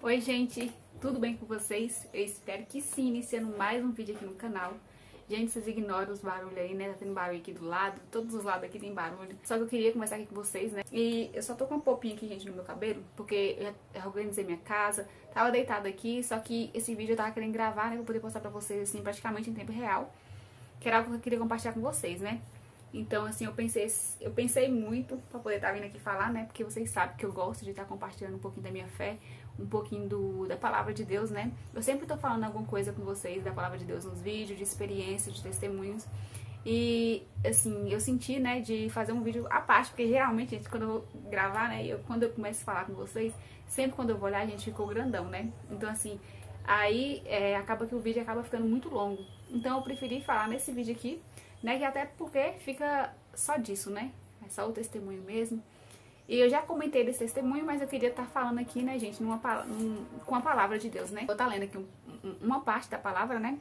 Oi gente, tudo bem com vocês? Eu espero que sim, iniciando mais um vídeo aqui no canal. Gente, vocês ignoram os barulhos aí, né? Tá tendo barulho aqui do lado, todos os lados aqui tem barulho. Só que eu queria conversar aqui com vocês, né? E eu só tô com uma polpinha aqui, gente, no meu cabelo, porque eu organizei minha casa, tava deitada aqui, só que esse vídeo eu tava querendo gravar, né? Pra poder postar pra vocês, assim, praticamente em tempo real. Que era algo que eu queria compartilhar com vocês, né? Então, assim, eu pensei muito pra poder estar vindo aqui falar, né? Porque vocês sabem que eu gosto de estar compartilhando um pouquinho da minha fé, um pouquinho da palavra de Deus, né? Eu sempre tô falando alguma coisa com vocês da palavra de Deus nos vídeos, de experiências, de testemunhos. E, assim, eu senti, né, de fazer um vídeo à parte, porque geralmente, gente, quando eu vou gravar, né, quando eu começo a falar com vocês, sempre quando eu vou olhar, a gente ficou grandão, né? Então, assim, aí acaba que o vídeo acaba ficando muito longo. Então, eu preferi falar nesse vídeo aqui, né, que até porque fica só disso, né? É só o testemunho mesmo. E eu já comentei desse testemunho, mas eu queria estar falando aqui, né, gente, com a palavra de Deus, né? Vou estar lendo aqui uma parte da palavra, né?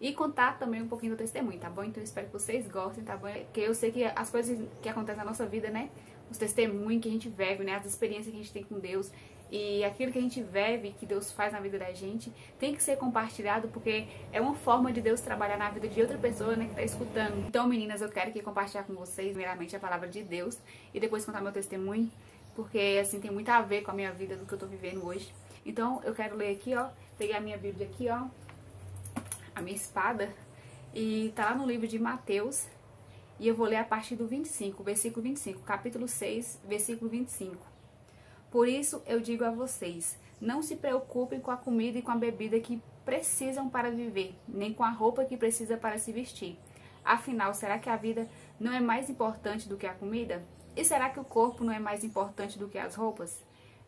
E contar também um pouquinho do testemunho, tá bom? Então eu espero que vocês gostem, tá bom? Porque eu sei que as coisas que acontecem na nossa vida, né? Os testemunhos que a gente vive, né? As experiências que a gente tem com Deus e aquilo que a gente vive, que Deus faz na vida da gente, tem que ser compartilhado, porque é uma forma de Deus trabalhar na vida de outra pessoa, né, que tá escutando. Então, meninas, eu quero compartilhar com vocês, primeiramente, a palavra de Deus e depois contar meu testemunho, porque, assim, tem muito a ver com a minha vida, do que eu tô vivendo hoje. Então, eu quero ler aqui, ó, pegar a minha Bíblia aqui, ó, a minha espada, e tá lá no livro de Mateus, e eu vou ler a partir do 25, versículo 25, capítulo 6, versículo 25. Por isso eu digo a vocês, não se preocupem com a comida e com a bebida que precisam para viver, nem com a roupa que precisa para se vestir. Afinal, será que a vida não é mais importante do que a comida? E será que o corpo não é mais importante do que as roupas?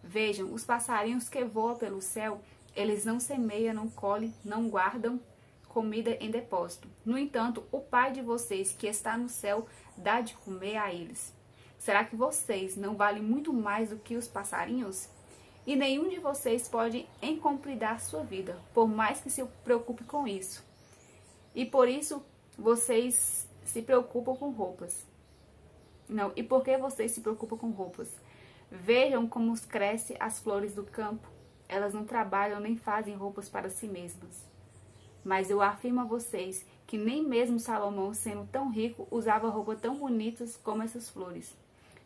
Vejam, os passarinhos que voam pelo céu, eles não semeiam, não colhem, não guardam comida em depósito. No entanto, o Pai de vocês que está no céu dá de comer a eles. Será que vocês não valem muito mais do que os passarinhos? E nenhum de vocês pode encompridar sua vida, por mais que se preocupe com isso. E por isso vocês se preocupam com roupas. Não, e por que vocês se preocupam com roupas? Vejam como crescem as flores do campo. Elas não trabalham nem fazem roupas para si mesmas. Mas eu afirmo a vocês que nem mesmo Salomão, sendo tão rico, usava roupas tão bonitas como essas flores.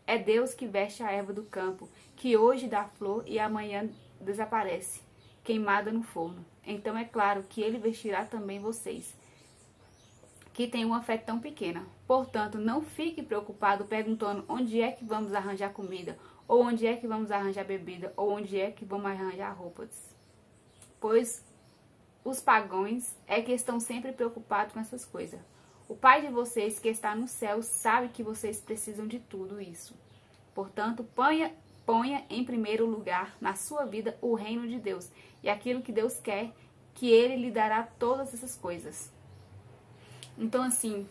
É Deus que veste a erva do campo, que hoje dá flor e amanhã desaparece, queimada no forno. Então é claro que Ele vestirá também vocês, que têm uma fé tão pequena. Portanto, não fique preocupado perguntando onde é que vamos arranjar comida, ou onde é que vamos arranjar bebida, ou onde é que vamos arranjar roupas. Pois os pagãos é que estão sempre preocupados com essas coisas. O Pai de vocês que está no céu sabe que vocês precisam de tudo isso. Portanto, ponha em primeiro lugar na sua vida o reino de Deus e aquilo que Deus quer, que Ele lhe dará todas essas coisas. Então, assim,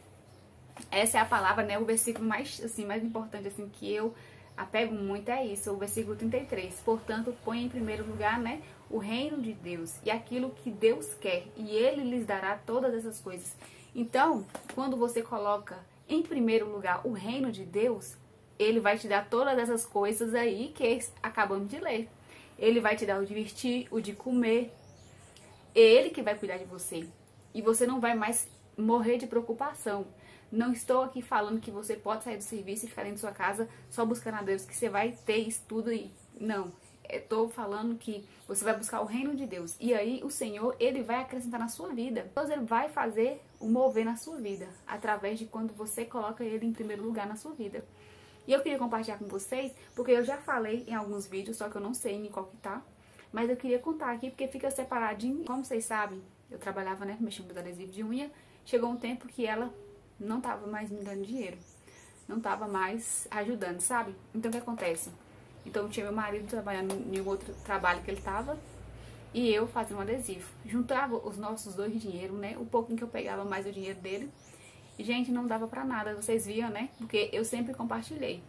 essa é a palavra, né? O versículo mais importante, assim, que eu apego muito é isso, o versículo 33. Portanto, ponha em primeiro lugar, né, o reino de Deus e aquilo que Deus quer, e Ele lhes dará todas essas coisas. Então, quando você coloca em primeiro lugar o reino de Deus, Ele vai te dar todas essas coisas aí que acabamos de ler. Ele vai te dar o de vestir, o de comer. É Ele que vai cuidar de você. E você não vai mais morrer de preocupação. Não estou aqui falando que você pode sair do serviço e ficar dentro da sua casa só buscando a Deus, que você vai ter isso tudo aí. Não. Estou falando que você vai buscar o reino de Deus. E aí o Senhor, Ele vai acrescentar na sua vida. Deus, Ele vai fazer o mover na sua vida, através de quando você coloca Ele em primeiro lugar na sua vida. E eu queria compartilhar com vocês, porque eu já falei em alguns vídeos, só que eu não sei em qual que tá. Mas eu queria contar aqui, porque fica separadinho. Como vocês sabem, eu trabalhava, né, mexendo com adesivo de unha. Chegou um tempo que ela não tava mais me dando dinheiro. Não tava mais ajudando, sabe? Então o que acontece? Então tinha meu marido trabalhando em um outro trabalho que ele tava e eu fazendo um adesivo. Juntava os nossos dois dinheiros, né? O pouquinho que eu pegava mais o dinheiro dele. E, gente, não dava pra nada, vocês viam, né? Porque eu sempre compartilhei.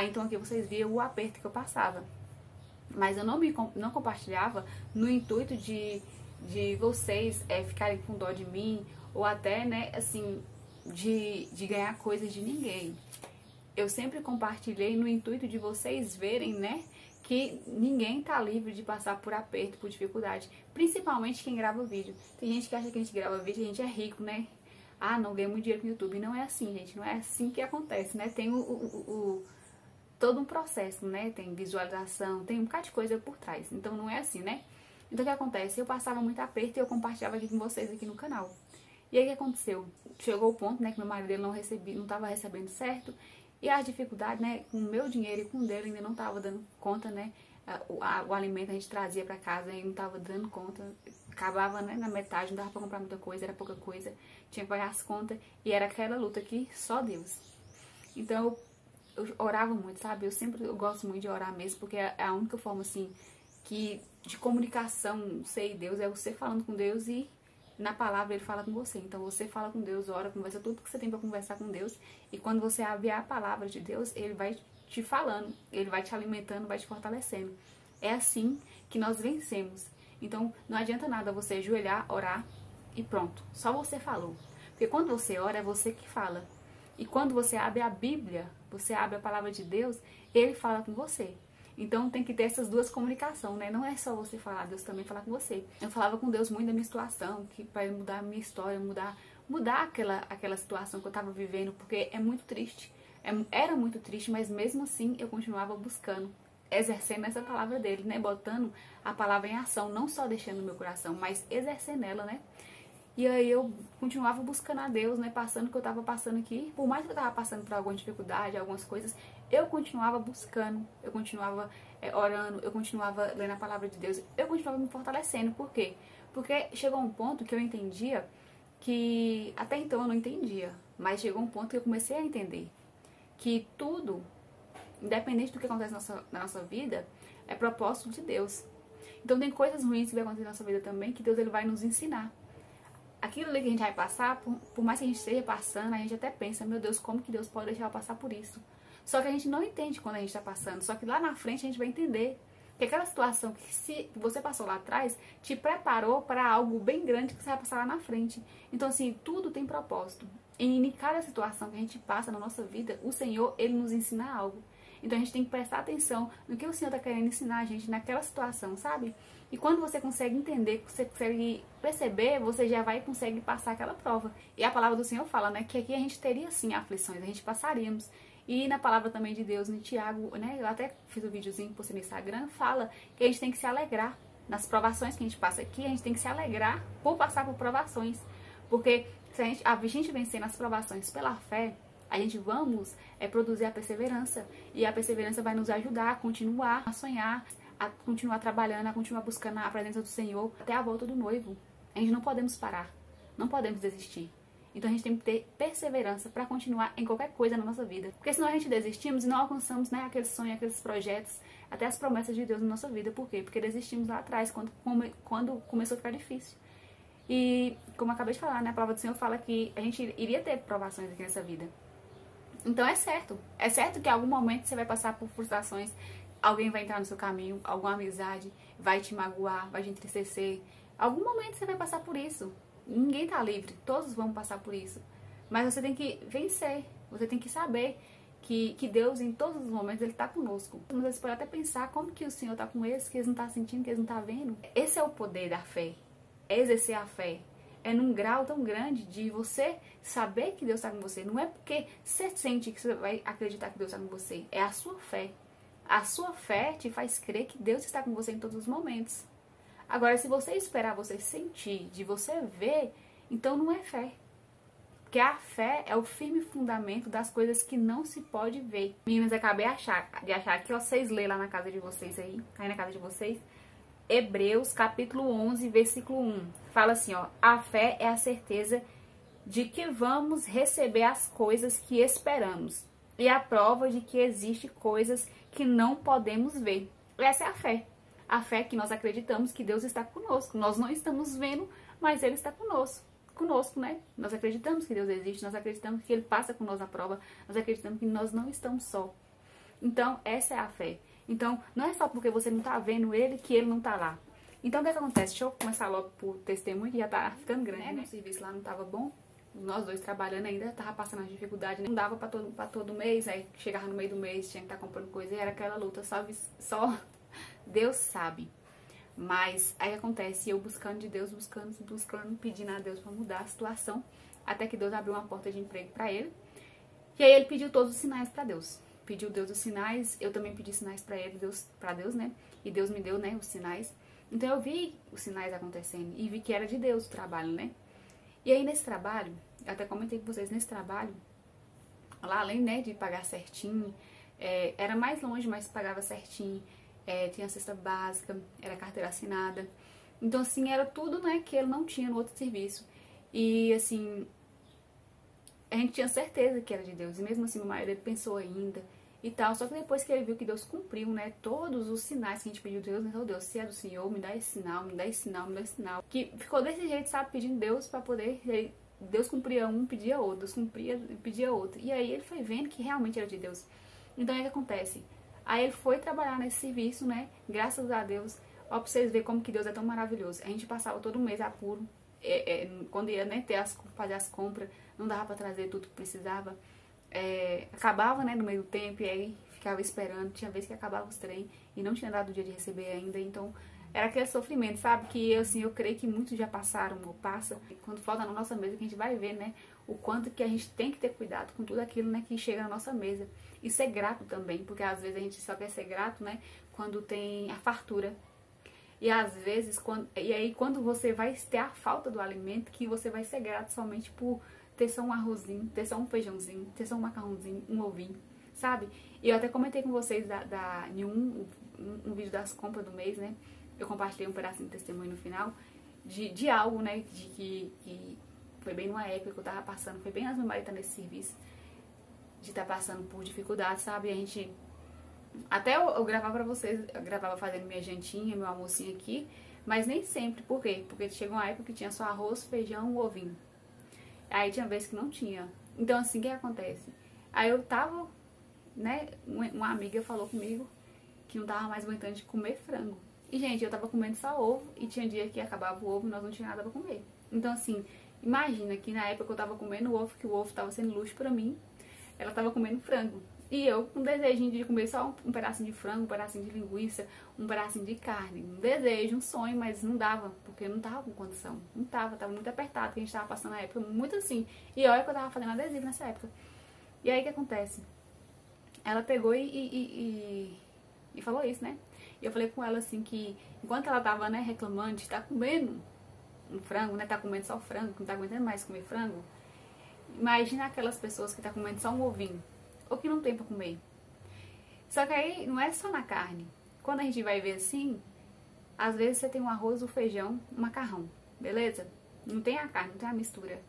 Então aqui vocês viam o aperto que eu passava. Mas eu não compartilhava no intuito de vocês ficarem com dó de mim ou até, né, assim, de ganhar coisas de ninguém. Eu sempre compartilhei no intuito de vocês verem, né, que ninguém tá livre de passar por aperto, por dificuldade, principalmente quem grava vídeo. Tem gente que acha que a gente grava vídeo e a gente é rico, né? Ah, não ganha muito dinheiro com o YouTube. Não é assim, gente, não é assim que acontece, né? Tem todo um processo, né? Tem visualização, tem um bocado de coisa por trás. Então não é assim, né? Então o que acontece? Eu passava muito aperto e eu compartilhava aqui com vocês aqui no canal. E aí o que aconteceu? Chegou o ponto, né, que meu marido ele não estava recebendo certo. E as dificuldades, né, com o meu dinheiro e com o dele ainda não estava dando conta, né? O alimento a gente trazia para casa e não estava dando conta. Acabava, né, na metade, não dava para comprar muita coisa, era pouca coisa. Tinha que pagar as contas e era aquela luta que só Deus. Então eu orava muito, sabe? Eu gosto muito de orar mesmo, porque é a única forma, assim, de comunicação, sei, Deus, é você falando com Deus e na palavra ele fala com você. Então você fala com Deus, ora, conversa tudo que você tem para conversar com Deus. E quando você abre a palavra de Deus, ele vai te falando, ele vai te alimentando, vai te fortalecendo. É assim que nós vencemos. Então não adianta nada você ajoelhar, orar e pronto. Só você falou. Porque quando você ora, é você que fala. E quando você abre a Bíblia, você abre a palavra de Deus, ele fala com você. Então tem que ter essas duas comunicações, né? Não é só você falar, Deus também falar com você. Eu falava com Deus muito da minha situação, que para mudar a minha história, mudar aquela situação que eu estava vivendo, porque é muito triste. Era muito triste, mas mesmo assim eu continuava buscando, exercendo essa palavra dele, né? Botando a palavra em ação, não só deixando no meu coração, mas exercendo ela, né? E aí eu continuava buscando a Deus, né? Passando o que eu tava passando aqui. Por mais que eu tava passando por alguma dificuldade, algumas coisas, eu continuava buscando, eu continuava orando, eu continuava lendo a palavra de Deus, eu continuava me fortalecendo. Por quê? Porque chegou um ponto que eu entendia que, até então eu não entendia, mas chegou um ponto que eu comecei a entender que tudo, independente do que acontece na nossa vida, é propósito de Deus. Então tem coisas ruins que vai acontecer na nossa vida também, que Deus ele vai nos ensinar. Aquilo ali que a gente vai passar, por mais que a gente esteja passando, a gente até pensa, meu Deus, como que Deus pode deixar eu passar por isso? Só que a gente não entende quando a gente está passando, só que lá na frente a gente vai entender que aquela situação que se você passou lá atrás, te preparou para algo bem grande que você vai passar lá na frente. Então assim, tudo tem propósito. E em cada situação que a gente passa na nossa vida, o Senhor, Ele nos ensina algo. Então a gente tem que prestar atenção no que o Senhor está querendo ensinar a gente naquela situação, sabe? E quando você consegue entender, você consegue perceber, você já vai e consegue passar aquela prova. E a palavra do Senhor fala, né, que aqui a gente teria sim aflições, a gente passaríamos. E na palavra também de Deus, em Tiago, né, eu até fiz um videozinho que postei no Instagram, fala que a gente tem que se alegrar. Nas provações que a gente passa aqui, a gente tem que se alegrar por passar por provações. Porque se a gente vencer nas provações pela fé, a gente vamos produzir a perseverança. E a perseverança vai nos ajudar a continuar a sonhar, a continuar trabalhando, a continuar buscando a presença do Senhor até a volta do noivo. A gente não podemos parar, não podemos desistir. Então a gente tem que ter perseverança para continuar em qualquer coisa na nossa vida. Porque senão a gente desistimos e não alcançamos, né, aqueles sonhos, aqueles projetos, até as promessas de Deus na nossa vida. Por quê? Porque desistimos lá atrás, quando começou a ficar difícil. E como eu acabei de falar, né, a palavra do Senhor fala que a gente iria ter provações aqui nessa vida. Então é certo que em algum momento você vai passar por frustrações, alguém vai entrar no seu caminho, alguma amizade vai te magoar, vai te entristecer. Algum momento você vai passar por isso. Ninguém tá livre, todos vão passar por isso. Mas você tem que vencer, você tem que saber que Deus em todos os momentos Ele tá conosco. Você pode até pensar como que o Senhor tá com eles, que eles não tá sentindo, que eles não tá vendo. Esse é o poder da fé, é exercer a fé. É num grau tão grande de você saber que Deus está com você. Não é porque você sente que você vai acreditar que Deus está com você. É a sua fé. A sua fé te faz crer que Deus está com você em todos os momentos. Agora, se você esperar você sentir, de você ver, então não é fé. Porque a fé é o firme fundamento das coisas que não se pode ver. Meninas, acabei de achar aqui, ó, vocês lêem lá na casa de vocês aí na casa de vocês. Hebreus, capítulo 11, versículo 1. Fala assim, ó. A fé é a certeza de que vamos receber as coisas que esperamos. E a prova de que existem coisas que não podemos ver. Essa é a fé. A fé que nós acreditamos que Deus está conosco. Nós não estamos vendo, mas Ele está conosco, né? Nós acreditamos que Deus existe, nós acreditamos que Ele passa com nós na prova, nós acreditamos que nós não estamos só. Então, essa é a fé. Então, não é só porque você não tá vendo Ele que Ele não tá lá. Então, o que acontece? Deixa eu começar logo por testemunho, que já tá ficando grande, né? O serviço lá não tava bom. Nós dois trabalhando ainda, tava passando as dificuldades, né? Não dava pra todo mês, aí chegava no meio do mês, tinha que estar comprando coisa, e era aquela luta, só Deus sabe. Mas aí acontece, eu buscando de Deus, buscando, pedindo a Deus para mudar a situação, até que Deus abriu uma porta de emprego para ele. E aí ele pediu todos os sinais para Deus. Pediu Deus os sinais, eu também pedi sinais para ele, para Deus, né? E Deus me deu, né, os sinais. Então eu vi os sinais acontecendo e vi que era de Deus o trabalho, né? E aí nesse trabalho, eu até comentei com vocês, nesse trabalho, lá além, né, de pagar certinho, era mais longe, mas pagava certinho, tinha cesta básica, era carteira assinada. Então assim, era tudo, né, que ele não tinha no outro serviço. E assim, a gente tinha certeza que era de Deus, e mesmo assim o marido dele pensou ainda e tal, só que depois que ele viu que Deus cumpriu, né, todos os sinais que a gente pediu a Deus, né, oh Deus, se é do Senhor, me dá esse sinal, me dá esse sinal, me dá esse sinal, que ficou desse jeito, sabe, pedindo Deus pra poder, Deus cumpria um, pedia outro, Deus cumpria, pedia outro, e aí ele foi vendo que realmente era de Deus. Então o que acontece? Aí ele foi trabalhar nesse serviço, né, graças a Deus, ó, pra vocês verem como que Deus é tão maravilhoso. A gente passava todo mês apuro, quando ia, né, fazer as compras, não dava pra trazer tudo que precisava, acabava, né, no meio do tempo, e aí ficava esperando, tinha vezes que acabava os trem e não tinha dado o dia de receber ainda, então era aquele sofrimento, sabe, que assim, eu creio que muitos já passaram ou passa, quando falta na nossa mesa que a gente vai ver, né, o quanto que a gente tem que ter cuidado com tudo aquilo, né, que chega na nossa mesa, e ser grato também, porque às vezes a gente só quer ser grato, né, quando tem a fartura. E às vezes, quando você vai ter a falta do alimento, que você vai ser grato somente por ter só um arrozinho, ter só um feijãozinho, ter só um macarrãozinho, um ovinho, sabe? E eu até comentei com vocês em um vídeo das compras do mês, né? Eu compartilhei um pedacinho de testemunho no final, de algo, né? De que foi bem numa época que eu tava passando, foi bem antes do meu marido estar nesse serviço, de estar passando por dificuldades, sabe? E a gente... Até eu gravava pra vocês, eu gravava fazendo minha jantinha, meu almocinho aqui, mas nem sempre. Por quê? Porque chegou uma época que tinha só arroz, feijão, um ovinho. Aí tinha vezes que não tinha. Então assim, o que acontece? Aí eu tava, né, uma amiga falou comigo que não tava mais aguentando de comer frango. E gente, eu tava comendo só ovo e tinha dia que acabava o ovo e nós não tinha nada pra comer. Então assim, imagina que na época que eu tava comendo o ovo, que o ovo tava sendo luxo pra mim, ela tava comendo frango. E eu com um desejinho de comer só um pedacinho de frango, um pedacinho de linguiça, um pedacinho de carne. Um desejo, um sonho, mas não dava, porque eu não tava com condição. Não tava muito apertado, que a gente tava passando na época, muito assim. E olha que eu tava fazendo adesivo nessa época. E aí o que acontece? Ela pegou e falou isso, né? E eu falei com ela assim que, enquanto ela tava, né, reclamando de estar comendo um frango, né, tá comendo só frango, que não tá aguentando mais comer frango, imagina aquelas pessoas que tá comendo só um ovinho, ou que não tem pra comer. Só que aí não é só na carne. Quando a gente vai ver assim, às vezes você tem um arroz, um feijão, um macarrão, beleza? Não tem a carne, não tem a mistura.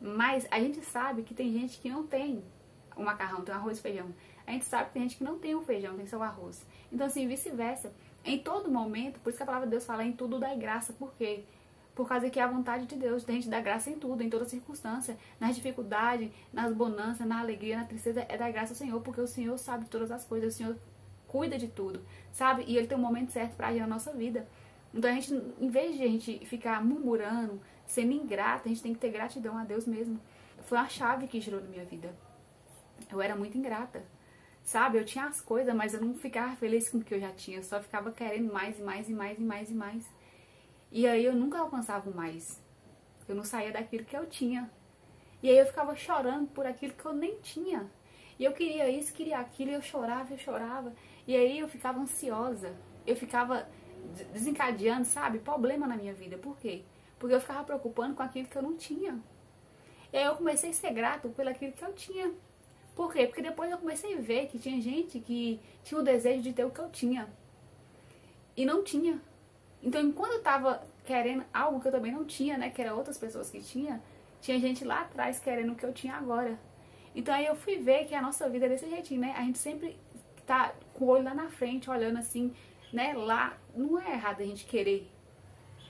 Mas a gente sabe que tem gente que não tem o macarrão, tem o arroz e feijão. A gente sabe que tem gente que não tem o feijão, tem só o arroz. Então assim, vice-versa. Em todo momento, por isso que a palavra de Deus fala em tudo dai graça. Por quê? Por causa que é a vontade de Deus, a gente dá graça em tudo, em toda circunstância, nas dificuldades, nas bonanças, na alegria, na tristeza, é dar graça ao Senhor, porque o Senhor sabe de todas as coisas, o Senhor cuida de tudo, sabe? E Ele tem um momento certo pra agir na nossa vida. Então a gente, em vez de a gente ficar murmurando, sendo ingrata, a gente tem que ter gratidão a Deus mesmo. Foi uma chave que girou na minha vida. Eu era muito ingrata, sabe? Eu tinha as coisas, mas eu não ficava feliz com o que eu já tinha, eu só ficava querendo mais e mais e mais e mais e mais. E aí eu nunca alcançava o mais. Eu não saía daquilo que eu tinha. E aí eu ficava chorando por aquilo que eu nem tinha. E eu queria isso, queria aquilo, e eu chorava, eu chorava. E aí eu ficava ansiosa. Eu ficava desencadeando, sabe, problema na minha vida. Por quê? Porque eu ficava preocupando com aquilo que eu não tinha. E aí eu comecei a ser grato pelo aquilo que eu tinha. Por quê? Porque depois eu comecei a ver que tinha gente que tinha o desejo de ter o que eu tinha. E não tinha. Então, enquanto eu tava querendo algo que eu também não tinha, né, que era outras pessoas que tinha gente lá atrás querendo o que eu tinha agora. Então, aí eu fui ver que a nossa vida é desse jeitinho, né? A gente sempre tá com o olho lá na frente, olhando assim, né, lá. Não é errado a gente querer.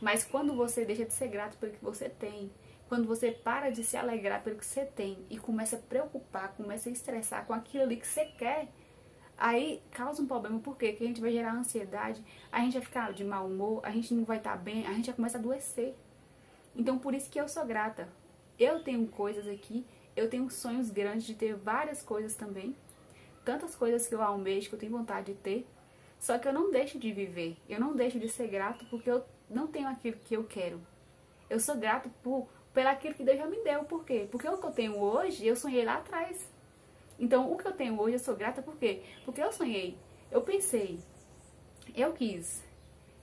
Mas quando você deixa de ser grato pelo que você tem, quando você para de se alegrar pelo que você tem e começa a preocupar, começa a estressar com aquilo ali que você quer, aí causa um problema. Por quê? Porque a gente vai gerar ansiedade, a gente vai ficar de mau humor, a gente não vai estar bem, a gente já começa a adoecer. Então por isso que eu sou grata. Eu tenho coisas aqui, eu tenho sonhos grandes de ter várias coisas também. Tantas coisas que eu almejo, que eu tenho vontade de ter. Só que eu não deixo de viver, eu não deixo de ser grato porque eu não tenho aquilo que eu quero. Eu sou grato pelo aquilo que Deus já me deu. Por quê? Porque o que eu tenho hoje, eu sonhei lá atrás. Então, o que eu tenho hoje, eu sou grata por quê? Porque eu sonhei, eu pensei, eu quis.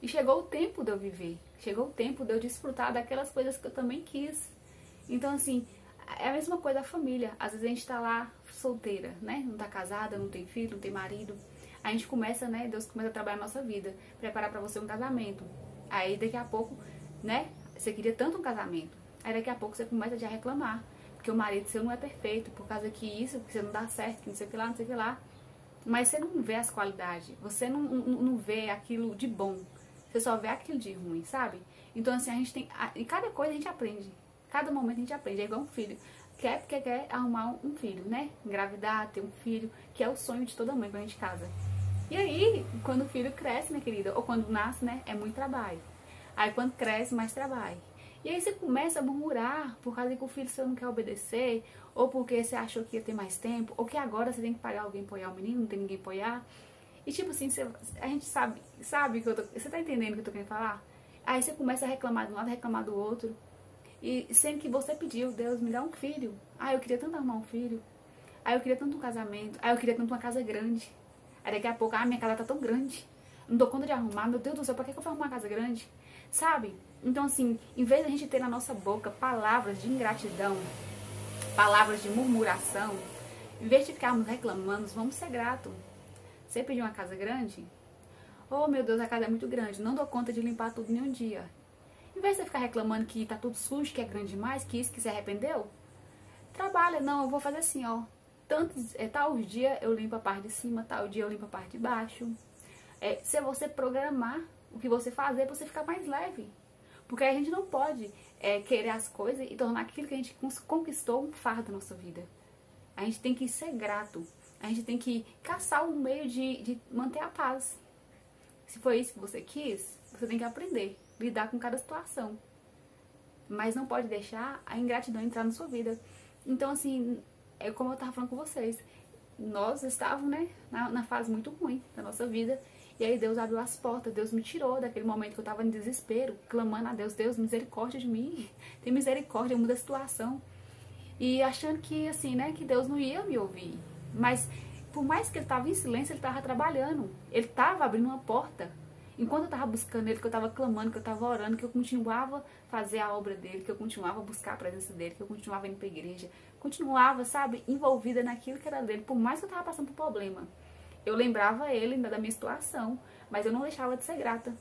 E chegou o tempo de eu viver. Chegou o tempo de eu desfrutar daquelas coisas que eu também quis. Então, assim, é a mesma coisa da família. Às vezes a gente tá lá solteira, né? Não tá casada, não tem filho, não tem marido. A gente começa, né? Deus começa a trabalhar a nossa vida. Preparar pra você um casamento. Aí, daqui a pouco, né? Você queria tanto um casamento. Aí, daqui a pouco, você começa já a reclamar. Porque o marido seu não é perfeito. Por causa que isso, que você não dá certo, que não sei o que lá, não sei o que lá. Mas você não vê as qualidades. Você não vê aquilo de bom. Você só vê aquilo de ruim, sabe? Então, assim, a gente tem... Em cada coisa a gente aprende. Cada momento a gente aprende. É igual um filho. Quer porque quer arrumar um filho, né? Engravidar, ter um filho. Que é o sonho de toda mãe quando a gente casa. E aí, quando o filho cresce, minha querida, ou quando nasce, né? É muito trabalho. Aí, quando cresce, mais trabalho. E aí você começa a murmurar por causa que o filho seu não quer obedecer, ou porque você achou que ia ter mais tempo, ou que agora você tem que pagar alguém apoiar o menino, não tem ninguém apoiar. E tipo assim, a gente sabe que você tá entendendo o que eu tô querendo falar? Aí você começa a reclamar de um lado, reclamar do outro. E sendo que você pediu, Deus, me dá um filho. Ah, eu queria tanto arrumar um filho. Ah, eu queria tanto um casamento. Ah, eu queria tanto uma casa grande. Aí daqui a pouco, minha casa tá tão grande. Não dou conta de arrumar. Meu Deus do céu, pra que eu vou arrumar uma casa grande? Sabe? Então assim, em vez de a gente ter na nossa boca palavras de ingratidão, palavras de murmuração, em vez de ficarmos reclamando, vamos ser gratos. Você pediu uma casa grande? Oh, meu Deus, a casa é muito grande. Não dou conta de limpar tudo em um dia. Em vez de você ficar reclamando que tá tudo sujo, que é grande demais, que isso, que se arrependeu, trabalha. Não, eu vou fazer assim, ó. Tal dia eu limpo a parte de cima, tal dia eu limpo a parte de baixo. Se você programar o que você fazer, pra você ficar mais leve. Porque a gente não pode querer as coisas e tornar aquilo que a gente conquistou um fardo na nossa vida. A gente tem que ser grato. A gente tem que caçar um meio de manter a paz. Se foi isso que você quis, você tem que aprender a lidar com cada situação. Mas não pode deixar a ingratidão entrar na sua vida. Então, assim, é como eu tava falando com vocês. Nós estávamos, né, na fase muito ruim da nossa vida. E aí Deus abriu as portas, Deus me tirou daquele momento que eu tava em desespero, clamando a Deus, Deus, misericórdia de mim, tem misericórdia, muda a situação. E achando que, assim, né, que Deus não ia me ouvir. Mas, por mais que ele tava em silêncio, ele tava trabalhando. Ele tava abrindo uma porta. Enquanto eu tava buscando ele, que eu tava clamando, que eu tava orando, que eu continuava a fazer a obra dele, que eu continuava a buscar a presença dele, que eu continuava indo pra igreja, continuava, sabe, envolvida naquilo que era dele, por mais que eu tava passando por problema. Eu lembrava ele ainda da minha situação, mas eu não deixava de ser grata.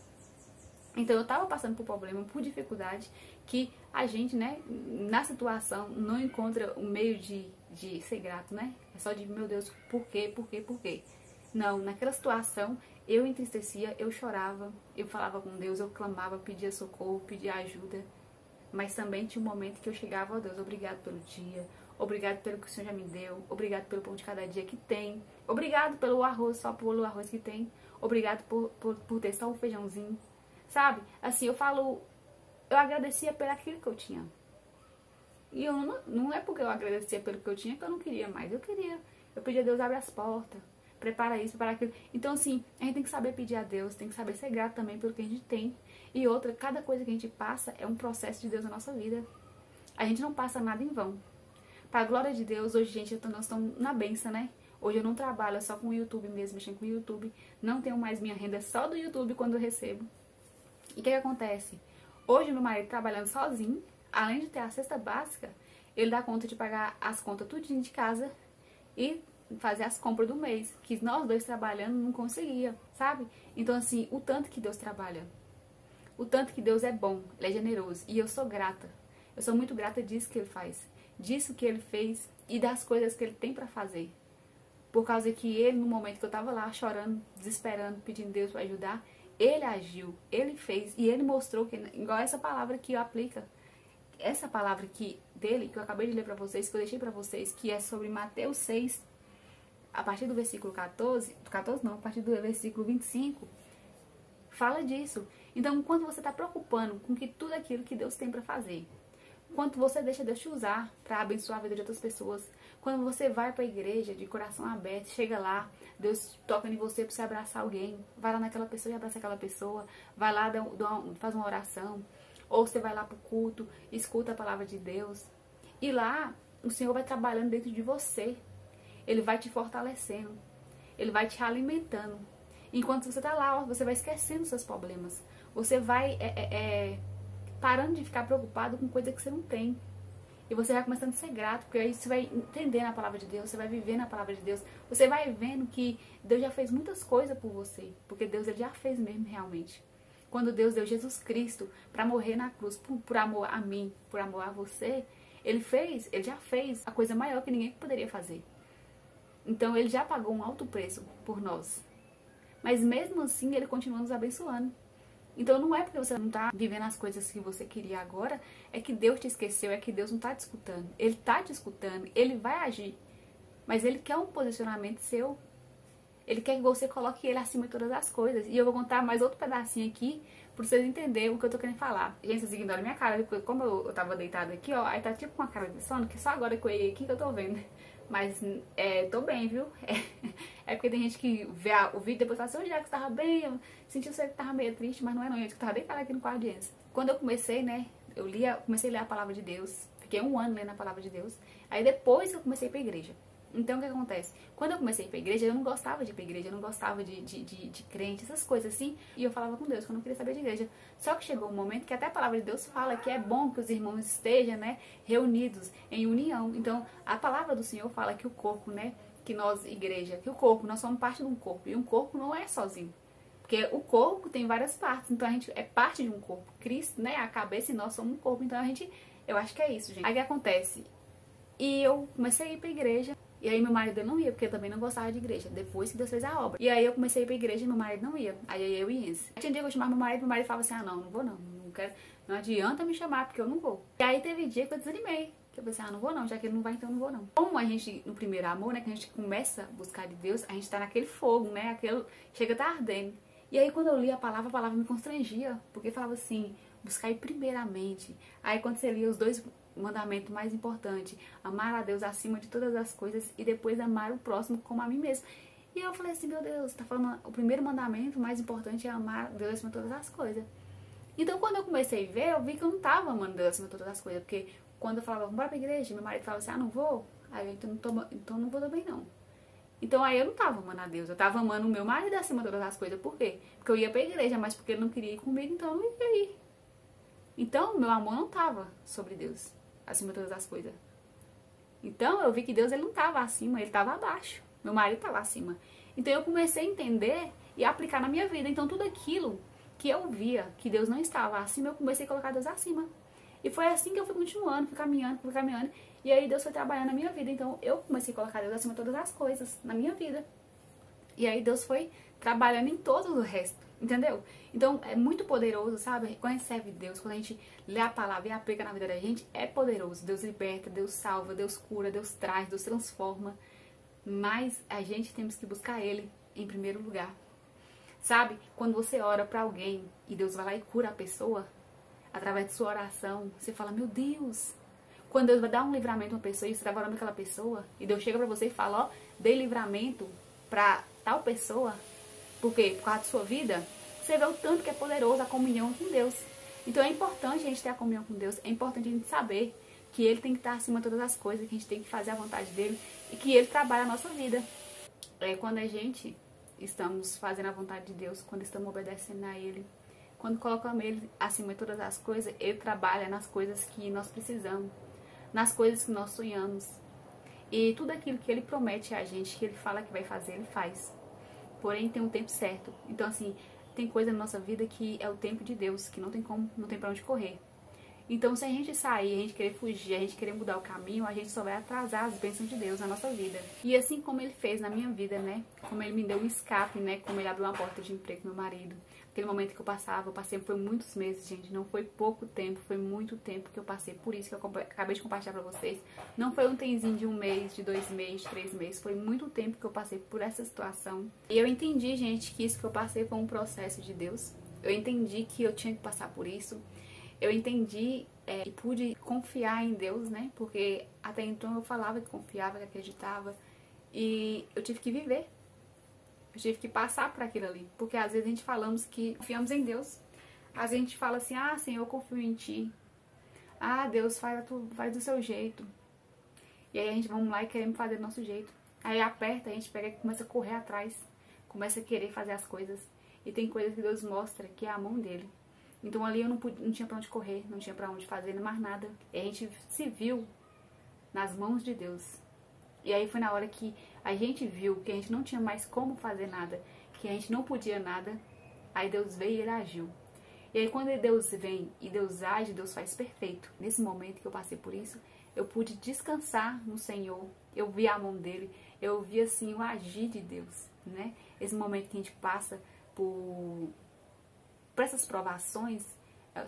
Então eu tava passando por problema, por dificuldade, que a gente, né, na situação, não encontra um meio de ser grato, né? É só de, meu Deus, por quê, por quê, por quê? Não, naquela situação, eu entristecia, eu chorava, eu falava com Deus, eu clamava, pedia socorro, pedia ajuda. Mas também tinha um momento que eu chegava, ó Deus, obrigado pelo dia, obrigado pelo que o Senhor já me deu, obrigado pelo pão de cada dia que tem, obrigado pelo arroz, só pelo arroz que tem, obrigado por ter só um feijãozinho, sabe? Assim, eu agradecia pelo aquilo que eu tinha. E eu não é porque eu agradecia pelo que eu tinha que eu não queria mais, eu queria. Eu pedia a Deus, abre as portas, prepara isso, prepara aquilo. Então, assim, a gente tem que saber pedir a Deus, tem que saber ser grato também pelo que a gente tem. E outra, cada coisa que a gente passa é um processo de Deus na nossa vida. A gente não passa nada em vão. Para a glória de Deus, hoje, gente, nós estamos na benção, né? Hoje eu não trabalho só com o YouTube mesmo, mexendo com o YouTube. Não tenho mais minha renda só do YouTube quando eu recebo. E o que acontece? Hoje meu marido trabalhando sozinho, além de ter a cesta básica, ele dá conta de pagar as contas tudinho de casa e fazer as compras do mês, que nós dois trabalhando não conseguia, sabe? Então, assim, o tanto que Deus trabalha, o tanto que Deus é bom, Ele é generoso, e eu sou grata. Eu sou muito grata disso que Ele faz, disso que Ele fez e das coisas que Ele tem pra fazer. Por causa que Ele, no momento que eu tava lá chorando, desesperando, pedindo Deus pra ajudar, Ele agiu, Ele fez e Ele mostrou que, igual essa palavra que aplica, essa palavra aqui dele, que eu acabei de ler pra vocês, que eu deixei pra vocês, que é sobre Mateus 6, a partir do versículo 14 não, a partir do versículo 25, fala disso. Então, quando você está preocupando com que tudo aquilo que Deus tem para fazer, Quando você deixa Deus te usar para abençoar a vida de outras pessoas. Quando você vai para a igreja de coração aberto, chega lá, Deus toca em você para você abraçar alguém. Vai lá naquela pessoa e abraça aquela pessoa. Vai lá, faz uma oração. Ou você vai lá para o culto, escuta a palavra de Deus. E lá, o Senhor vai trabalhando dentro de você. Ele vai te fortalecendo. Ele vai te alimentando. Enquanto você está lá, você vai esquecendo os seus problemas. Você vai parando de ficar preocupado com coisa que você não tem. E você vai começando a ser grato, porque aí você vai entender na palavra de Deus, você vai viver na palavra de Deus. Você vai vendo que Deus já fez muitas coisas por você, porque Deus ele já fez mesmo realmente. Quando Deus deu Jesus Cristo para morrer na cruz, por amor a mim, por amor a você, ele já fez a coisa maior que ninguém poderia fazer. Então ele já pagou um alto preço por nós. Mas mesmo assim ele continua nos abençoando. Então não é porque você não está vivendo as coisas que você queria agora, é que Deus te esqueceu, é que Deus não está te escutando. Ele está te escutando, Ele vai agir. Mas Ele quer um posicionamento seu. Ele quer que você coloque Ele acima de todas as coisas. E eu vou contar mais outro pedacinho aqui, para vocês entenderem o que eu tô querendo falar. Gente, vocês ignoram minha cara, porque como eu tava deitada aqui, ó, aí tá tipo com uma cara de sono, que só agora que eu olhei aqui que eu tô vendo. Mas, tô bem, viu? É porque tem gente que vê o vídeo e depois fala assim, onde é que você tava bem? Eu senti que você tava meio triste, mas não é não, gente, que eu tava deitada aqui no quarto de Enzo. Quando eu comecei, né, comecei a ler a palavra de Deus, fiquei 1 ano lendo a palavra de Deus, aí depois eu comecei a ir pra igreja. Então, o que acontece? Quando eu comecei a ir pra igreja, eu não gostava de ir pra igreja, eu não gostava de crente, essas coisas assim. E eu falava com Deus que eu não queria saber de igreja. Só que chegou um momento que até a palavra de Deus fala que é bom que os irmãos estejam, né, reunidos em união. Então, a palavra do Senhor fala que o corpo, né, que nós, igreja, que o corpo, nós somos parte de um corpo. E um corpo não é sozinho. Porque o corpo tem várias partes, então a gente é parte de um corpo. Cristo, né, a cabeça e nós somos um corpo. Então, eu acho que é isso, gente. Aí o que acontece? E eu comecei a ir pra igreja. E aí meu marido não ia, porque eu também não gostava de igreja. Depois que Deus fez a obra. E aí eu comecei a ir pra igreja e meu marido não ia. Aí eu e Enzo. Tinha dia que eu chamava meu marido falava assim, não vou não quero. Não adianta me chamar, porque eu não vou. E aí teve dia que eu desanimei. Que eu pensei, não vou não, já que ele não vai, então eu não vou não. Como a gente, no primeiro amor, né, que a gente começa a buscar de Deus, a gente tá naquele fogo, né, chega a tá ardendo. E aí quando eu li a palavra me constrangia. Porque falava assim, buscar primeiramente. Aí quando você lia os dois mandamento mais importante, amar a Deus acima de todas as coisas e depois amar o próximo como a mim mesmo. E eu falei assim, meu Deus, tá falando, o primeiro mandamento mais importante é amar Deus acima de todas as coisas. Então quando eu comecei a ver, eu vi que eu não tava amando Deus acima de todas as coisas, porque quando eu falava, vamos pra igreja, meu marido falava assim, não vou, aí eu então não vou também não. Então aí eu não tava amando a Deus, eu tava amando o meu marido acima de todas as coisas. Por quê? Porque eu ia pra igreja, mas porque ele não queria ir comigo, então eu não ia ir. Então meu amor não tava sobre Deus acima de todas as coisas. Então eu vi que Deus ele não estava acima, ele estava abaixo. Meu marido estava acima. Então eu comecei a entender e aplicar na minha vida. Então tudo aquilo que eu via que Deus não estava acima, eu comecei a colocar Deus acima. E foi assim que eu fui continuando, fui caminhando. E aí Deus foi trabalhando na minha vida. Então eu comecei a colocar Deus acima de todas as coisas na minha vida. E aí Deus foi trabalhando em todo o resto. Entendeu? Então é muito poderoso, sabe? Quando a gente serve Deus, quando a gente lê a palavra e aplica na vida da gente, é poderoso. Deus liberta, Deus salva, Deus cura, Deus traz, Deus transforma. Mas a gente temos que buscar Ele em primeiro lugar. Sabe? Quando você ora pra alguém e Deus vai lá e cura a pessoa, através de sua oração, você fala, meu Deus. Quando Deus vai dar um livramento a uma pessoa e você tá orando aquela pessoa, e Deus chega pra você e fala, dei livramento pra tal pessoa. Por quê? Por causa da sua vida, você vê o tanto que é poderoso a comunhão com Deus. Então é importante a gente ter a comunhão com Deus, é importante a gente saber que Ele tem que estar acima de todas as coisas, que a gente tem que fazer a vontade dEle e que Ele trabalha a nossa vida. Quando a gente estamos fazendo a vontade de Deus, quando estamos obedecendo a Ele, quando colocamos Ele acima de todas as coisas, Ele trabalha nas coisas que nós precisamos, nas coisas que nós sonhamos. E tudo aquilo que Ele promete a gente, que Ele fala que vai fazer, Ele faz. Porém, tem um tempo certo. Então, assim, tem coisa na nossa vida que é o tempo de Deus, que não tem como, não tem pra onde correr. Então, se a gente sair, a gente querer fugir, a gente querer mudar o caminho, a gente só vai atrasar as bênçãos de Deus na nossa vida. E assim como Ele fez na minha vida, né? Como Ele me deu um escape, né? Como Ele abriu uma porta de emprego pro meu marido. Aquele momento que eu passei por muitos meses, gente. Não foi pouco tempo, foi muito tempo que eu passei. Por isso que eu acabei de compartilhar pra vocês. Não foi um temzinho de 1 mês, de 2 meses, de 3 meses. Foi muito tempo que eu passei por essa situação. E eu entendi, gente, que isso que eu passei foi um processo de Deus. Eu entendi que eu tinha que passar por isso. eu entendi e pude confiar em Deus, né? Porque até então eu falava que confiava, que acreditava, e eu tive que viver. Eu tive que passar por aquilo ali. Porque às vezes a gente falamos que confiamos em Deus. Às vezes a gente fala assim, ah, Senhor, eu confio em Ti. Ah, Deus, faz do seu jeito. E aí a gente vamos lá e queremos fazer do nosso jeito. Aí aperta, a gente pega e começa a correr atrás. Começa a querer fazer as coisas. E tem coisas que Deus mostra que é a mão dele. Então ali eu não tinha pra onde correr, não tinha pra onde fazer mais nada. E a gente se viu nas mãos de Deus. E aí foi na hora que a gente viu que a gente não tinha mais como fazer nada, que a gente não podia nada. Aí Deus veio e ele agiu. E aí quando Deus vem e Deus age, Deus faz perfeito. Nesse momento que eu passei por isso, eu pude descansar no Senhor. Eu vi a mão dele, eu vi assim o agir de Deus, né? Esse momento que a gente passa por essas provações,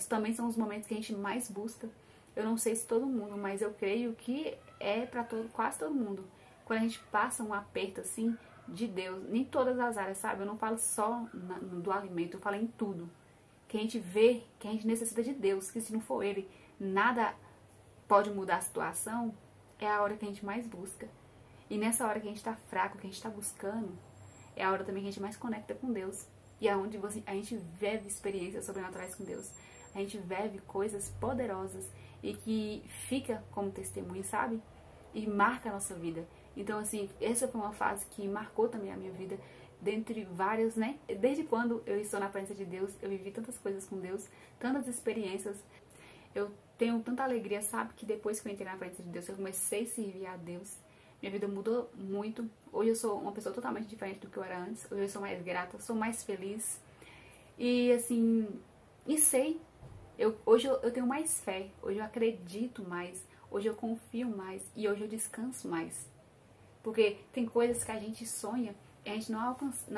também são os momentos que a gente mais busca. Eu não sei se todo mundo, mas eu creio que é para quase todo mundo. Quando a gente passa um aperto assim de Deus, em todas as áreas, sabe? Eu não falo só do alimento, eu falo em tudo. Que a gente vê que a gente necessita de Deus, que se não for Ele, nada pode mudar a situação, é a hora que a gente mais busca. E nessa hora que a gente está fraco, que a gente está buscando, é a hora também que a gente mais conecta com Deus. E é onde a gente vive experiências sobrenaturais com Deus. A gente vive coisas poderosas e que fica como testemunho, sabe? E marca a nossa vida. Então, assim, essa foi uma fase que marcou também a minha vida, dentre várias, né? Desde quando eu estou na presença de Deus, eu vivi tantas coisas com Deus, tantas experiências. Eu tenho tanta alegria, sabe? Que depois que eu entrei na presença de Deus, eu comecei a servir a Deus. Minha vida mudou muito. Hoje eu sou uma pessoa totalmente diferente do que eu era antes. Hoje eu sou mais grata, sou mais feliz. E assim, e sei, hoje eu tenho mais fé, hoje eu acredito mais, hoje eu confio mais e hoje eu descanso mais. Porque tem coisas que a gente sonha e a gente não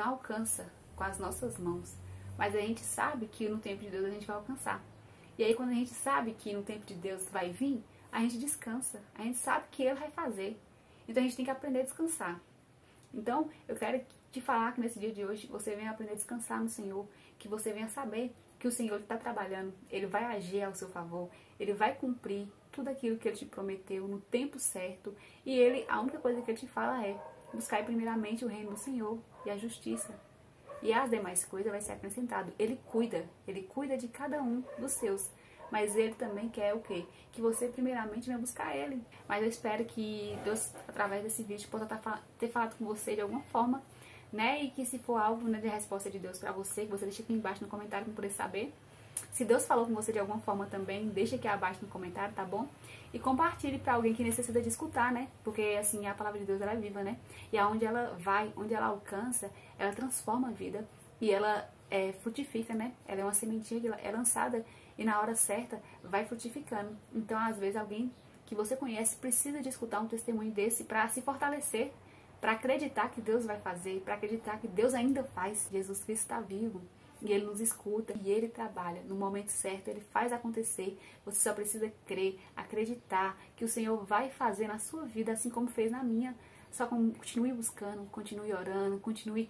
alcança com as nossas mãos. Mas a gente sabe que no tempo de Deus a gente vai alcançar. E aí quando a gente sabe que no tempo de Deus vai vir, a gente descansa. A gente sabe que Ele vai fazer. Então a gente tem que aprender a descansar. Então eu quero te falar que nesse dia de hoje você venha aprender a descansar no Senhor. Que você venha saber que o Senhor está trabalhando. Ele vai agir ao seu favor. Ele vai cumprir tudo aquilo que Ele te prometeu no tempo certo. E a única coisa que Ele te fala é buscar primeiramente o reino do Senhor e a justiça. E as demais coisas vai ser acrescentado. Ele cuida de cada um dos seus. Mas Ele também quer o quê? Que você primeiramente venha buscar Ele. Mas eu espero que Deus, através desse vídeo, possa ter falado com você de alguma forma, né? E que se for algo, né, de resposta de Deus pra você, que você deixa aqui embaixo no comentário pra eu poder saber. Se Deus falou com você de alguma forma também, deixa aqui abaixo no comentário, tá bom? E compartilhe pra alguém que necessita de escutar, né? Porque, assim, a palavra de Deus, ela é viva, né? E aonde ela vai, onde ela alcança, ela transforma a vida. E ela frutifica, né? Ela é uma sementinha que é lançada e na hora certa vai frutificando. Então, às vezes, alguém que você conhece precisa de escutar um testemunho desse pra se fortalecer, pra acreditar que Deus vai fazer, pra acreditar que Deus ainda faz. Jesus Cristo está vivo. E Ele nos escuta e Ele trabalha. No momento certo, Ele faz acontecer. Você só precisa crer, acreditar que o Senhor vai fazer na sua vida, assim como fez na minha. Só continue buscando, continue orando, continue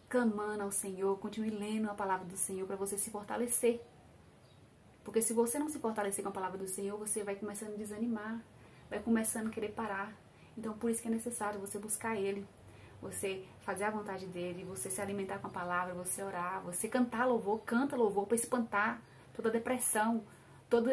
clamando ao Senhor, continue lendo a palavra do Senhor para você se fortalecer. Porque se você não se fortalecer com a palavra do Senhor, você vai começando a desanimar, vai começando a querer parar. Então, por isso que é necessário você buscar Ele. Você fazer a vontade dele, você se alimentar com a palavra, você orar, você cantar louvor, canta louvor para espantar toda depressão, todo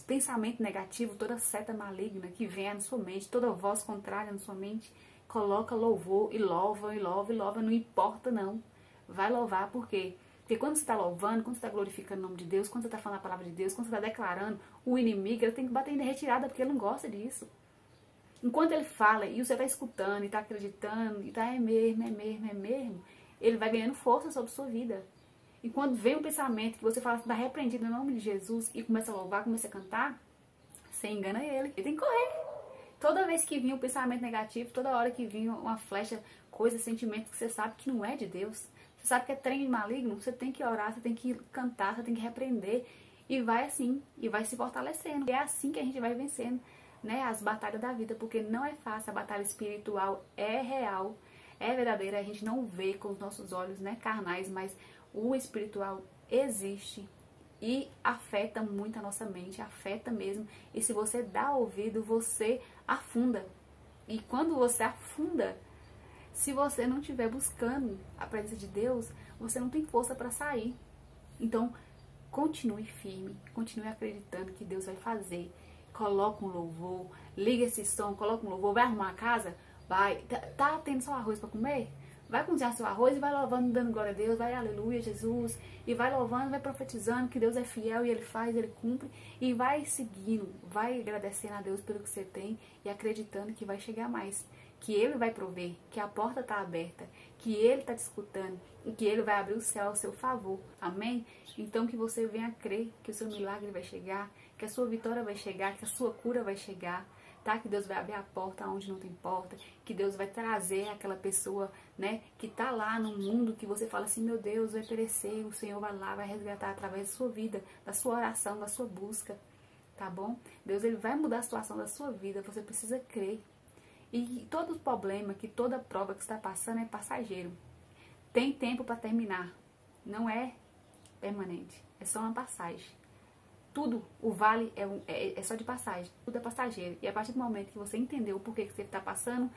pensamento negativo, toda seta maligna que venha na sua mente, toda voz contrária na sua mente. Coloca louvor e louva, e louva, e louva, não importa não. Vai louvar, por quê? Porque quando você está louvando, quando você está glorificando o nome de Deus, quando você está falando a palavra de Deus, quando você está declarando, o inimigo, ele tem que bater em retirada, porque ele não gosta disso. Enquanto ele fala e você está escutando e está acreditando e está é mesmo, ele vai ganhando força sobre a sua vida. E quando vem um pensamento que você fala, está repreendido em nome de Jesus e começa a louvar, começa a cantar, você engana ele. Ele tem que correr. Toda vez que vinha um pensamento negativo, toda hora que vinha uma flecha, coisa, sentimento que você sabe que não é de Deus, você sabe que é trem maligno, você tem que orar, você tem que cantar, você tem que repreender. E vai assim, e vai se fortalecendo. E é assim que a gente vai vencendo, né, as batalhas da vida, porque não é fácil. A batalha espiritual é real, é verdadeira, a gente não vê com os nossos olhos, né, carnais, mas o espiritual existe E afeta muito a nossa mente, afeta mesmo. E se você dá ouvido, você afunda. E quando você afunda, se você não estiver buscando a presença de Deus, você não tem força para sair. Então, continue firme, continue acreditando que Deus vai fazer. Coloca um louvor, liga esse som, coloca um louvor, vai arrumar a casa, vai. Tá tendo só arroz para comer? Vai cozinhar seu arroz e vai louvando, dando glória a Deus, vai aleluia, Jesus, e vai louvando, vai profetizando que Deus é fiel e Ele faz, Ele cumpre, e vai seguindo, vai agradecendo a Deus pelo que você tem e acreditando que vai chegar mais, que Ele vai prover, que a porta está aberta, que Ele está te escutando e que Ele vai abrir o céu ao seu favor, amém? Então que você venha crer que o seu milagre vai chegar, que a sua vitória vai chegar, que a sua cura vai chegar, tá? Que Deus vai abrir a porta onde não tem porta, que Deus vai trazer aquela pessoa, né, que tá lá no mundo, que você fala assim, meu Deus, vai perecer, o Senhor vai lá, vai resgatar através da sua vida, da sua oração, da sua busca, tá bom? Deus, Ele vai mudar a situação da sua vida, você precisa crer. E todo problema, que toda prova que você está passando é passageiro. Tem tempo para terminar, não é permanente, é só uma passagem. Tudo, o vale é só de passagem, tudo é passageiro. E a partir do momento que você entendeu o porquê que você está passando,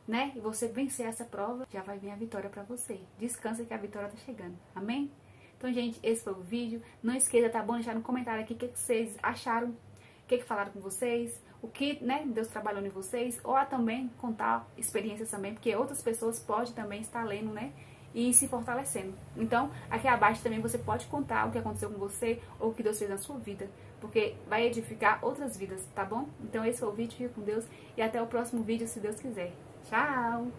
né, e você vencer essa prova, já vai vir a vitória para você. Descansa que a vitória está chegando, amém? Então, gente, esse foi o vídeo. Não esqueça, tá bom? Deixar no comentário aqui o que vocês acharam, o que falaram com vocês, o que, né, Deus trabalhou em vocês, ou também contar experiências também, porque outras pessoas podem também estar lendo, né, e se fortalecendo. Então, aqui abaixo também você pode contar o que aconteceu com você ou o que Deus fez na sua vida, porque vai edificar outras vidas, tá bom? Então esse foi o vídeo, fica com Deus e até o próximo vídeo, se Deus quiser. Tchau!